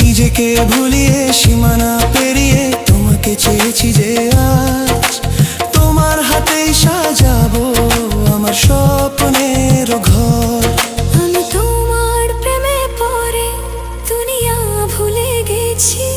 নিজেকে ভুলিয়ে সীমানা পেরিয়ে তোমাকে চেয়েছি যে আজ তোমার হাতেই সাজাবো আমার স্বপ্নের ঘর। আমি তোমার প্রেমে পড়ে দুনিয়া ভুলে গেছি।